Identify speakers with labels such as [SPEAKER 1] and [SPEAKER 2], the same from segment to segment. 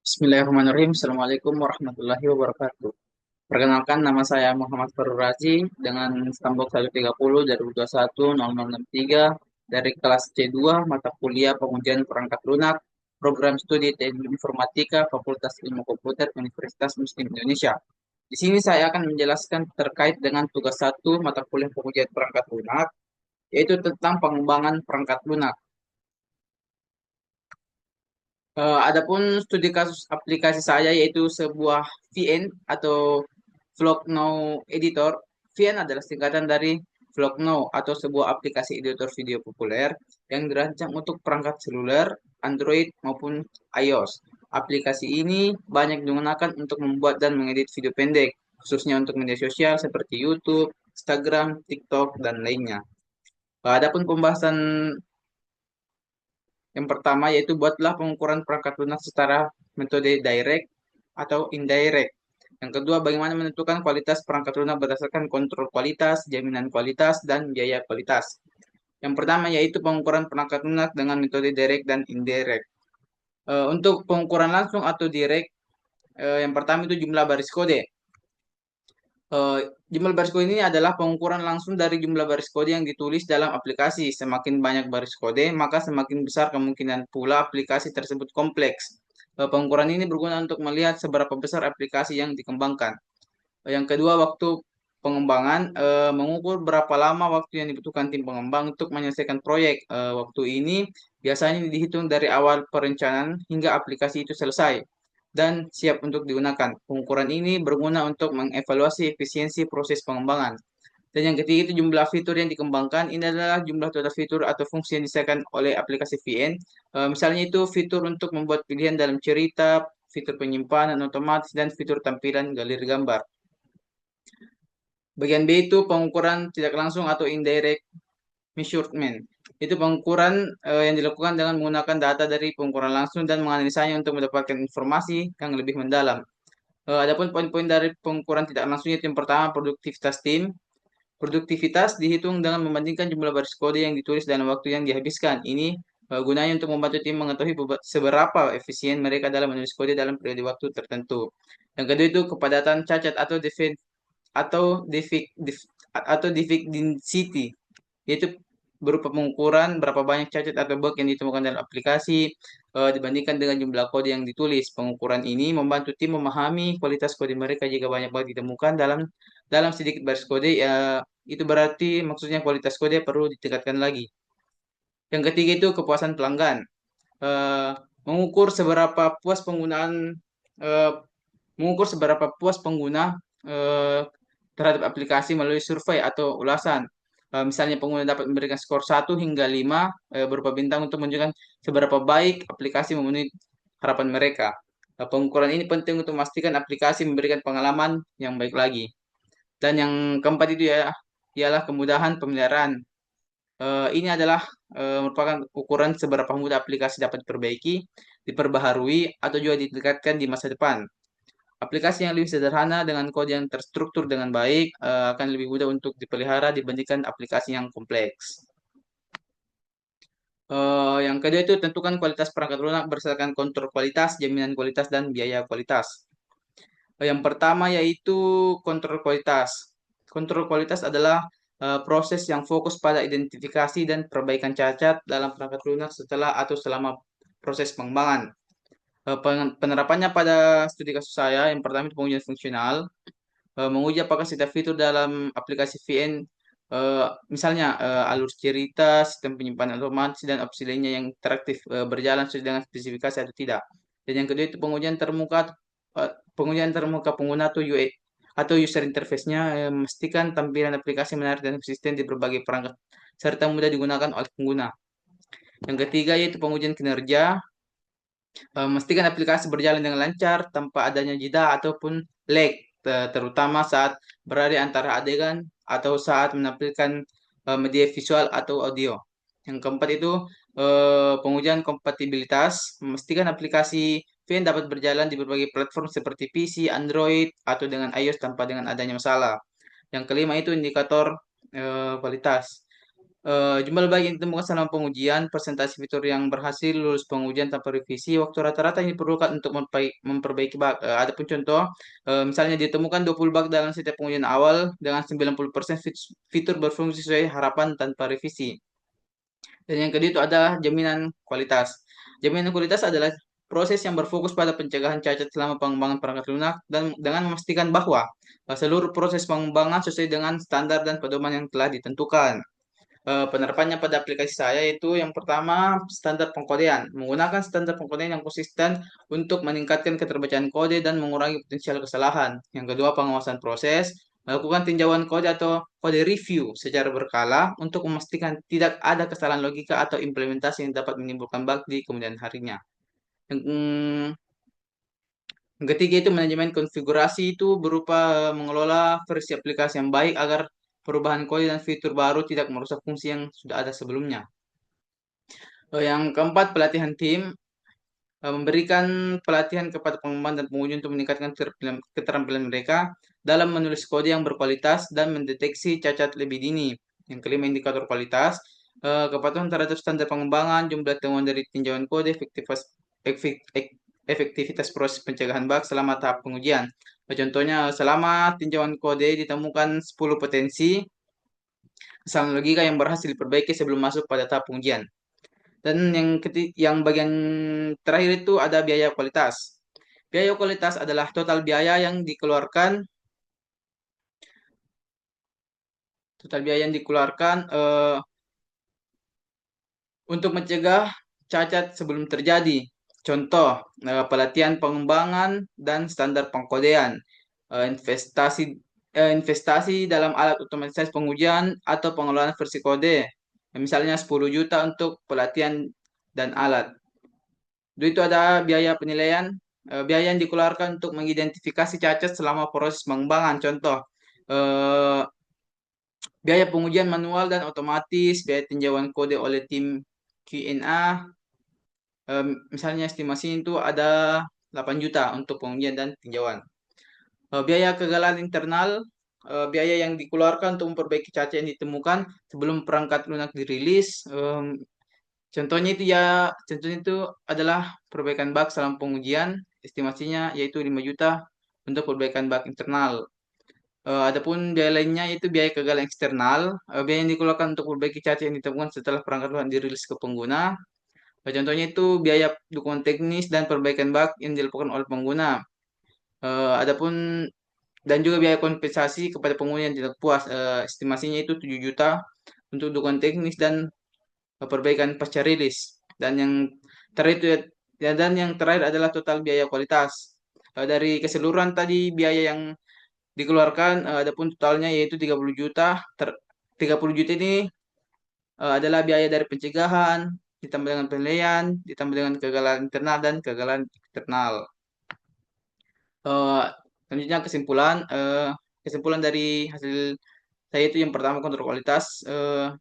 [SPEAKER 1] Bismillahirrahmanirrahim. Assalamualaikum warahmatullahi wabarakatuh. Perkenalkan, nama saya Muhammad Farul Razi dengan stambuk 130 dari 210063 dari kelas C2 mata kuliah pengujian perangkat lunak program studi Teknik Informatika Fakultas Ilmu Komputer Universitas Muslim Indonesia. Di sini saya akan menjelaskan terkait dengan tugas satu mata kuliah pengujian perangkat lunak, yaitu tentang pengembangan perangkat lunak. Adapun studi kasus aplikasi saya yaitu sebuah VN atau Vlog Now Editor. VN adalah singkatan dari Vlog Now atau sebuah aplikasi editor video populer yang dirancang untuk perangkat seluler, Android maupun iOS. Aplikasi ini banyak digunakan untuk membuat dan mengedit video pendek, khususnya untuk media sosial seperti YouTube, Instagram, TikTok, dan lainnya. Adapun pembahasan yang pertama yaitu buatlah pengukuran perangkat lunak secara metode direct atau indirect. Yang kedua, bagaimana menentukan kualitas perangkat lunak berdasarkan kontrol kualitas, jaminan kualitas, dan biaya kualitas. Yang pertama yaitu pengukuran perangkat lunak dengan metode direct dan indirect. Untuk pengukuran langsung atau direct, yang pertama itu jumlah baris kode. Eh, Jumlah baris kode ini adalah pengukuran langsung dari jumlah baris kode yang ditulis dalam aplikasi. Semakin banyak baris kode, maka semakin besar kemungkinan pula aplikasi tersebut kompleks. Pengukuran ini berguna untuk melihat seberapa besar aplikasi yang dikembangkan. Yang kedua, waktu pengembangan mengukur berapa lama waktu yang dibutuhkan tim pengembang untuk menyelesaikan proyek. Waktu ini biasanya dihitung dari awal perencanaan hingga aplikasi itu selesai dan siap untuk digunakan. Pengukuran ini berguna untuk mengevaluasi efisiensi proses pengembangan. Dan yang ketiga itu jumlah fitur yang dikembangkan. Ini adalah jumlah total fitur atau fungsi yang disediakan oleh aplikasi VN. Misalnya itu fitur untuk membuat pilihan dalam cerita, fitur penyimpanan otomatis, dan fitur tampilan galeri gambar. Bagian B itu pengukuran tidak langsung atau indirect measurement. Itu pengukuran yang dilakukan dengan menggunakan data dari pengukuran langsung dan menganalisanya untuk mendapatkan informasi yang lebih mendalam. Adapun poin-poin dari pengukuran tidak langsung itu yang pertama produktivitas tim. Produktivitas dihitung dengan membandingkan jumlah baris kode yang ditulis dan waktu yang dihabiskan. Ini gunanya untuk membantu tim mengetahui seberapa efisien mereka dalam menulis kode dalam periode waktu tertentu. Yang kedua itu kepadatan cacat atau defect density, yaitu berupa pengukuran berapa banyak cacat atau bug yang ditemukan dalam aplikasi dibandingkan dengan jumlah kode yang ditulis. Pengukuran ini membantu tim memahami kualitas kode mereka. Jika banyak bug ditemukan dalam sedikit baris kode, ya itu berarti maksudnya kualitas kode perlu ditingkatkan lagi. Yang ketiga itu kepuasan pelanggan. Eh, mengukur seberapa puas penggunaan eh, mengukur seberapa puas pengguna eh, terhadap aplikasi melalui survei atau ulasan. Misalnya pengguna dapat memberikan skor 1 hingga 5 berupa bintang untuk menunjukkan seberapa baik aplikasi memenuhi harapan mereka. Pengukuran ini penting untuk memastikan aplikasi memberikan pengalaman yang baik lagi. Dan yang keempat itu ya ialah kemudahan pemeliharaan. Ini adalah merupakan ukuran seberapa mudah aplikasi dapat diperbaiki, diperbaharui, atau juga ditingkatkan di masa depan. Aplikasi yang lebih sederhana dengan kode yang terstruktur dengan baik akan lebih mudah untuk dipelihara dibandingkan aplikasi yang kompleks. Yang kedua itu tentukan kualitas perangkat lunak berdasarkan kontrol kualitas, jaminan kualitas, dan biaya kualitas. Yang pertama yaitu kontrol kualitas. Kontrol kualitas adalah proses yang fokus pada identifikasi dan perbaikan cacat dalam perangkat lunak setelah atau selama proses pengembangan. Penerapannya pada studi kasus saya, yang pertama itu pengujian fungsional, menguji apakah setiap fitur dalam aplikasi VN, misalnya alur cerita, sistem penyimpanan otomatis, dan opsi lainnya yang interaktif berjalan sesuai dengan spesifikasi atau tidak. Dan yang kedua itu pengujian termuka pengguna atau UA atau user interface-nya, memastikan tampilan aplikasi menarik dan konsisten di berbagai perangkat serta mudah digunakan oleh pengguna. Yang ketiga yaitu pengujian kinerja, memastikan aplikasi berjalan dengan lancar tanpa adanya jeda ataupun lag, terutama saat berada antara adegan atau saat menampilkan media visual atau audio. Yang keempat itu pengujian kompatibilitas, memastikan aplikasi VN dapat berjalan di berbagai platform seperti PC, Android, atau dengan iOS tanpa dengan adanya masalah. Yang kelima itu indikator kualitas. Jumlah bug yang ditemukan selama pengujian, presentasi fitur yang berhasil lulus pengujian tanpa revisi, waktu rata-rata yang diperlukan untuk memperbaiki bug. Adapun contoh, misalnya ditemukan 20 bug dalam setiap pengujian awal dengan 90% fitur berfungsi sesuai harapan tanpa revisi. Dan yang kedua itu adalah jaminan kualitas. Jaminan kualitas adalah proses yang berfokus pada pencegahan cacat selama pengembangan perangkat lunak dan dengan memastikan bahwa seluruh proses pengembangan sesuai dengan standar dan pedoman yang telah ditentukan. Penerapannya pada aplikasi saya itu yang pertama standar pengkodean. Menggunakan standar pengkodean yang konsisten untuk meningkatkan keterbacaan kode dan mengurangi potensial kesalahan. Yang kedua pengawasan proses. Melakukan tinjauan kode atau kode review secara berkala untuk memastikan tidak ada kesalahan logika atau implementasi yang dapat menimbulkan bug di kemudian harinya. Yang, yang ketiga itu manajemen konfigurasi itu berupa mengelola versi aplikasi yang baik agar perubahan kode dan fitur baru tidak merusak fungsi yang sudah ada sebelumnya. Yang keempat, pelatihan tim. Memberikan pelatihan kepada pengembang dan penguji untuk meningkatkan keterampilan mereka dalam menulis kode yang berkualitas dan mendeteksi cacat lebih dini. Yang kelima, indikator kualitas. Kepatuhan terhadap standar pengembangan, jumlah temuan dari tinjauan kode, efektivitas proses pencegahan bug selama tahap pengujian. Contohnya, selama tinjauan kode ditemukan 10 potensi kesalahan logika yang berhasil diperbaiki sebelum masuk pada tahap pengujian. Dan yang bagian terakhir itu ada biaya kualitas. Biaya kualitas adalah total biaya yang dikeluarkan untuk mencegah cacat sebelum terjadi. Contoh, pelatihan pengembangan dan standar pengkodean, investasi investasi dalam alat otomatisasi pengujian atau pengelolaan versi kode. Misalnya 10 juta untuk pelatihan dan alat. Itu ada biaya penilaian, biaya yang dikeluarkan untuk mengidentifikasi cacat selama proses pengembangan. Contoh, eh, biaya pengujian manual dan otomatis, biaya tinjauan kode oleh tim QNA, misalnya estimasi itu ada 8 juta untuk pengujian dan tinjauan. Biaya kegagalan internal, biaya yang dikeluarkan untuk memperbaiki cacat yang ditemukan sebelum perangkat lunak dirilis. Contohnya itu adalah perbaikan bug selama pengujian, estimasinya yaitu 5 juta untuk perbaikan bug internal. Adapun biaya lainnya yaitu biaya kegagalan eksternal, biaya yang dikeluarkan untuk perbaiki cacat yang ditemukan setelah perangkat lunak dirilis ke pengguna. Contohnya itu biaya dukungan teknis dan perbaikan bug yang dilakukan oleh pengguna. Adapun dan juga biaya kompensasi kepada pengguna yang tidak puas, estimasinya itu 7 juta untuk dukungan teknis dan perbaikan pasca rilis. Dan yang terakhir adalah total biaya kualitas. Dari keseluruhan tadi biaya yang dikeluarkan, adapun totalnya yaitu 30 juta. 30 juta ini adalah biaya dari pencegahan, ditambah dengan penilaian, ditambah dengan kegagalan internal dan kegagalan eksternal. Eh, Selanjutnya kesimpulan dari hasil saya itu yang pertama kontrol kualitas.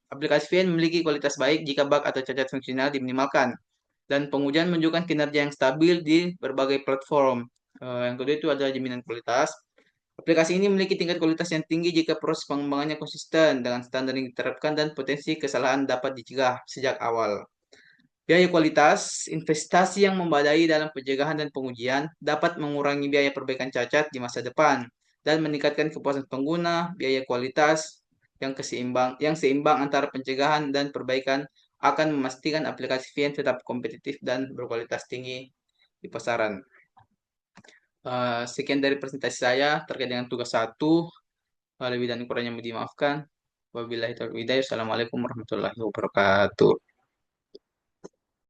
[SPEAKER 1] Aplikasi VN memiliki kualitas baik jika bug atau cacat fungsional diminimalkan dan pengujian menunjukkan kinerja yang stabil di berbagai platform. Yang kedua itu ada jaminan kualitas. Aplikasi ini memiliki tingkat kualitas yang tinggi jika proses pengembangannya konsisten dengan standar yang diterapkan dan potensi kesalahan dapat dicegah sejak awal. Biaya kualitas, investasi yang membadai dalam pencegahan dan pengujian dapat mengurangi biaya perbaikan cacat di masa depan dan meningkatkan kepuasan pengguna. Biaya kualitas yang seimbang antara pencegahan dan perbaikan akan memastikan aplikasi VN tetap kompetitif dan berkualitas tinggi di pasaran. Sekian dari presentasi saya terkait dengan tugas 1. Lebih dan kurangnya mohon dimaafkan. Wabillahi taufiq hidayah. Assalamualaikum warahmatullahi wabarakatuh.